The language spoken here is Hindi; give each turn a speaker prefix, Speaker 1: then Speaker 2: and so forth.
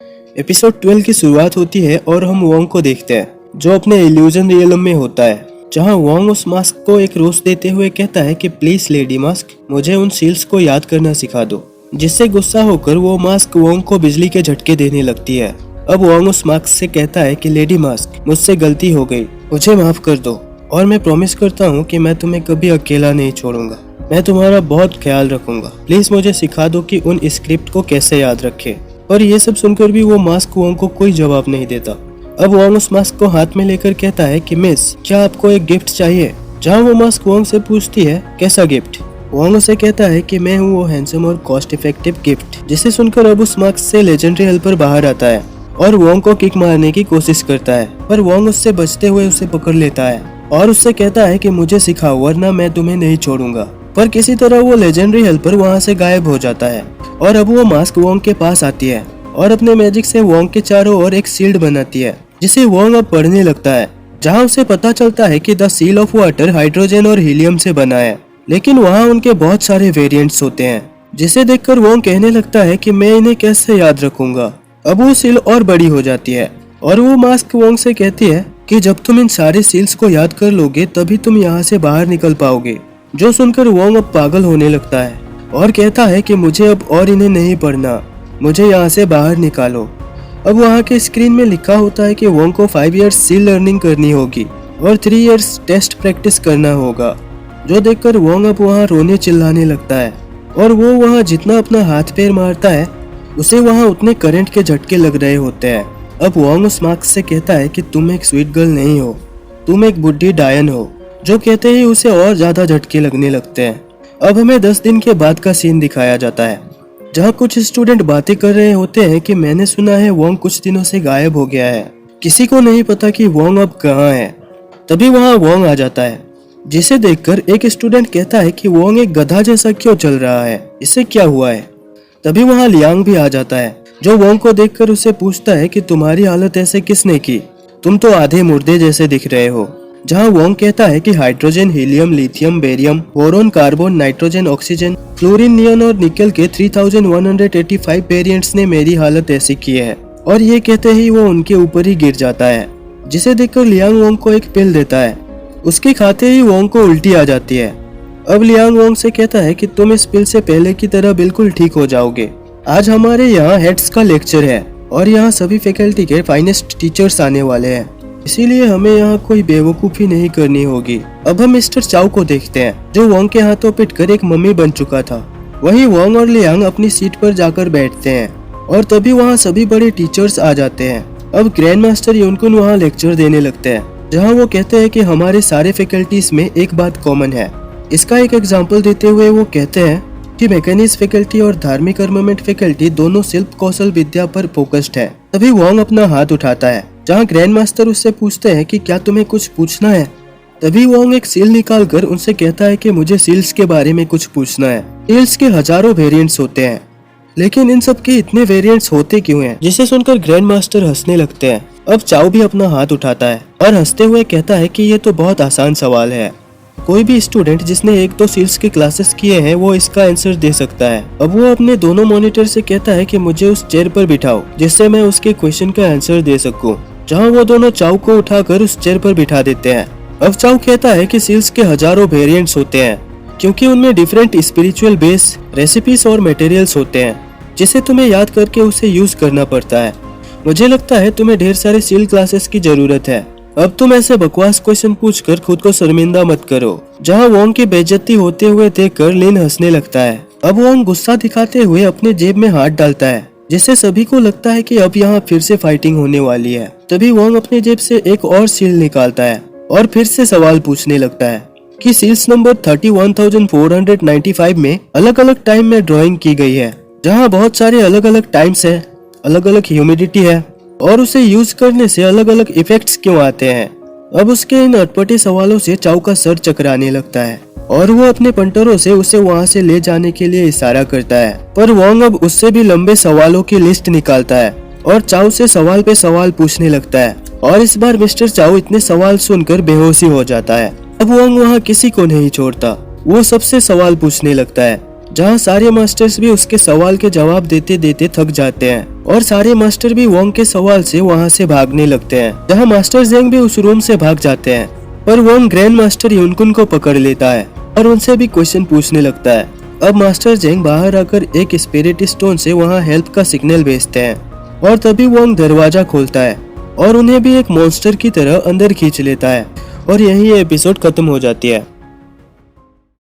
Speaker 1: एपिसोड 12 की शुरुआत होती है और हम वोंग को देखते हैं जो अपने इल्यूजन रियलम में होता है, जहां वोंग उस मास्क को एक रोज देते हुए कहता है कि प्लीज लेडी मास्क मुझे उन सील्स को याद करना सिखा दो, जिससे गुस्सा होकर वो मास्क वोंग को बिजली के झटके देने लगती है। अब वोंग उस मास्क से कहता है कि लेडी मास्क मुझसे गलती हो गई, मुझे माफ कर दो और मैं प्रॉमिस करता हूँ कि मैं तुम्हें कभी अकेला नहीं छोड़ूंगा, मैं तुम्हारा बहुत ख्याल रखूंगा, प्लीज मुझे सिखा दो कि उन स्क्रिप्ट को कैसे याद रखे। और ये सब सुनकर भी वो मास्क वोंग को कोई जवाब नहीं देता। अब वोंग उस मास्क को हाथ में लेकर कहता है कि मिस क्या आपको एक गिफ्ट चाहिए, जहाँ वो मास्क वोंग से पूछती है कैसा गिफ्ट। वोंग उसे कहता है कि मैं हूँ वो हैंडसम और कॉस्ट इफेक्टिव गिफ्ट, जिसे सुनकर अब उस मास्क से लेजेंडरी हेल्पर बाहर आता है और वोंग को किक मारने की कोशिश करता है, पर वोंग उससे बचते हुए उसे पकड़ लेता है और उससे कहता है कि मुझे सिखाओ वरना मैं तुम्हें नहीं छोड़ूंगा। पर किसी तरह वो लेजेंडरी हेल्पर वहाँ से गायब हो जाता है और अब वो मास्क वोंग के पास आती है और अपने मैजिक से वोंग के चारों ओर एक शील्ड बनाती है, जिसे वोंग अब पढ़ने लगता है, जहाँ उसे पता चलता है कि the seal of water hydrogen और हीलियम से बना है, लेकिन वहाँ उनके बहुत सारे वेरिएंट्स होते हैं, जिसे देखकर वोंग कहने लगता है कि मैं इन्हें कैसे याद रखूंगा। अब वो सील और बड़ी हो जाती है और वो मास्क वोंग से कहती है कि जब तुम इन सारे सील्स को याद कर लोगे तभी तुम यहाँ से बाहर निकल पाओगे। जो सुनकर वोंग अब पागल होने लगता है और कहता है कि मुझे अब और इन्हें नहीं पढ़ना, मुझे यहाँ से बाहर निकालो। अब वहाँ के स्क्रीन में लिखा होता है कि वोंग को 5 इयर्स सील लर्निंग करनी होगी और 3 इयर्स टेस्ट प्रैक्टिस करना होगा। जो देखकर वोंग अब वहाँ रोने चिल्लाने लगता है और वो वहाँ जितना अपना हाथ पैर मारता है उसे वहाँ उतने करंट के झटके लग रहे होते हैं। अब वोंग उस मास्क से कहता है कि तुम एक स्वीट गर्ल नहीं हो, तुम एक बुढ़ी डायन हो। जो कहते ही उसे और ज्यादा झटके लगने लगते हैं। अब हमें 10 दिन के बाद का सीन दिखाया जाता है, जहाँ कुछ स्टूडेंट बातें कर रहे होते हैं कि मैंने सुना है वोंग कुछ दिनों से गायब हो गया है, किसी को नहीं पता कि वोंग अब कहाँ है। तभी वहाँ वोंग आ जाता है, जिसे देखकर एक स्टूडेंट कहता है कि वोंग एक गधा जैसा क्यों चल रहा है, इससे क्या हुआ है। तभी वहाँ लियांग भी आ जाता है, जो वोंग को देखकर उसे पूछता है कि तुम्हारी हालत ऐसे किसने की, तुम तो आधे मुर्दे जैसे दिख रहे हो। जहाँ वोंग कहता है कि hydrogen, helium, lithium, barium, boron, carbon, nitrogen, oxygen, fluorine, neon और निकल के 3185 वेरिएंट्स ने मेरी हालत ऐसी की है। और ये कहते ही वो उनके ऊपर ही गिर जाता है, जिसे देखकर लियांग वोंग को एक पिल देता है। उसके खाते ही वोंग को उल्टी आ जाती है। अब लियांग वोंग से कहता है कि तुम इस पिल से पहले की तरह बिल्कुल ठीक हो जाओगे। आज हमारे यहाँ हेड्स का लेक्चर है और यहाँ सभी फैकल्टी के फाइनेस्ट टीचर्स आने वाले हैं, इसीलिए हमें यहाँ कोई बेवकूफी नहीं करनी होगी। अब हम मिस्टर चाउ को देखते हैं, जो वोंग के हाथों पिटकर एक मम्मी बन चुका था। वहीं वोंग और लियांग अपनी सीट पर जाकर बैठते हैं और तभी वहाँ सभी बड़े टीचर्स आ जाते हैं। अब ग्रैंड मास्टर युनकुन वहाँ लेक्चर देने लगते हैं, जहाँ वो कहते हैं कि हमारे सारे फैकल्टीज में एक बात कॉमन है। इसका एक एग्जाम्पल देते हुए वो कहते हैं कि मैकेनिक्स फैकल्टी और धार्मिक आर्मामेंट फैकल्टी दोनों शिल्प कौशल विद्या पर फोकस्ड है। तभी वोंग अपना हाथ उठाता है, जहाँ ग्रैंड मास्टर उससे पूछते हैं कि क्या तुम्हें कुछ पूछना है। तभी वोंग एक सील निकालकर उनसे कहता है कि मुझे सील्स के बारे में कुछ पूछना है। सील्स के हजारों वेरिएंट्स होते हैं, लेकिन इन सब के इतने वेरिएंट्स होते क्यों हैं? जिसे सुनकर ग्रैंड मास्टर हंसने लगते हैं। अब चाओ भी अपना हाथ उठाता है और हंसते हुए कहता है कि ये तो बहुत आसान सवाल है, कोई भी स्टूडेंट जिसने 1-2 सील्स के क्लासेस किए हैं वो इसका आंसर दे सकता है। अब वो अपने दोनों मॉनिटर से कहता है कि मुझे उस चेयर पर बिठाओ जिससे मैं उसके क्वेश्चन का आंसर दे सकूं। जहाँ वो दोनों चाउ को उठाकर उस चेयर पर बिठा देते हैं। अब चाउ कहता है कि सील्स के हजारों वेरिएंट्स होते हैं, क्योंकि उनमें डिफरेंट स्पिरिचुअल बेस, रेसिपीज और मटेरियल्स होते हैं, जिसे तुम्हें याद करके उसे यूज करना पड़ता है। मुझे लगता है तुम्हें ढेर सारे सील क्लासेस की जरूरत है। अब तुम ऐसे बकवास क्वेश्चन पूछकर खुद को शर्मिंदा मत करो। जहाँ वोंग की बेइज्जती होते हुए देखकर लिन हंसने लगता है। अब वोंग गुस्सा दिखाते हुए अपने जेब में हाथ डालता है, जिससे सभी को लगता है कि अब यहाँ फिर से फाइटिंग होने वाली है। तभी वोंग अपने जेब से एक और सील निकालता है और फिर से सवाल पूछने लगता है कि सील्स नंबर 31,495 में अलग अलग टाइम में ड्राइंग की गई है, जहाँ बहुत सारे अलग अलग टाइम्स है, अलग अलग ह्यूमिडिटी है और उसे यूज करने से अलग अलग इफेक्ट्स क्यों आते हैं। अब उसके इन अटपटे सवालों से चाउ का सर चकराने लगता है और वो अपने पंटरों से उसे वहाँ से ले जाने के लिए इशारा करता है। पर वोंग अब उससे भी लंबे सवालों की लिस्ट निकालता है और चाउ से सवाल पे सवाल पूछने लगता है और इस बार मिस्टर चाउ इतने सवाल सुनकर बेहोशी हो जाता है। अब वोंग वहाँ किसी को नहीं छोड़ता, वो सबसे सवाल पूछने लगता है, जहाँ सारे मास्टर्स भी उसके सवाल के जवाब देते देते थक जाते हैं और सारे मास्टर भी वोंग के सवाल से वहाँ से भागने लगते हैं, जहाँ मास्टर जेंग भी उस रूम से भाग जाते हैं। पर वोंग ग्रैंड मास्टर युनकुन को पकड़ लेता है और उनसे भी क्वेश्चन पूछने लगता है। अब मास्टर जेंग बाहर आकर एक स्पिरिट स्टोन से वहाँ हेल्प का सिग्नल भेजते हैं और तभी वोंग दरवाजा खोलता है और उन्हें भी एक मॉन्स्टर की तरह अंदर खींच लेता है और यही एपिसोड खत्म हो जाती है।